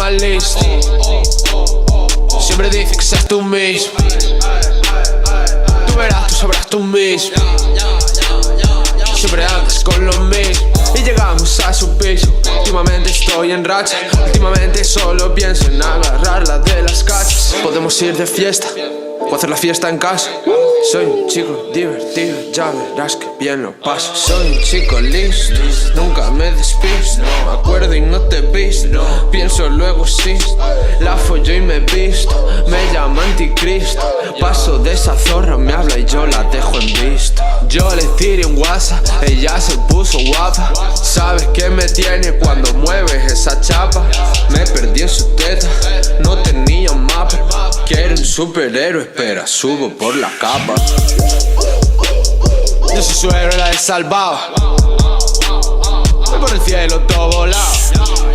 my list. Siempre dices que seas tú mismo. Tú verás, tú sabrás tú mismo. Siempre andas con lo mismo. Y llegamos a su piso. Últimamente estoy en racha. Últimamente solo pienso en agarrarla de las cachas. Podemos ir de fiesta o hacer la fiesta en casa. Soy un chico divertido, ya verás que bien lo paso. Soy un chico listo, nunca me despisto. Me acuerdo y no te he visto, pienso luego existo. La follo y me visto, me llama anticristo. Paso de esa zorra, me habla y yo la dejo en visto. Yo le tiré un WhatsApp, ella se puso guapa. Sabes que me tiene cuando mueves esa chapa. Me perdí en su teta, no tenía mapa. Quiero un superhéroe, espera, subo por la capa. Yo soy su héroe, la he salvado. Voy por el cielo todo volado.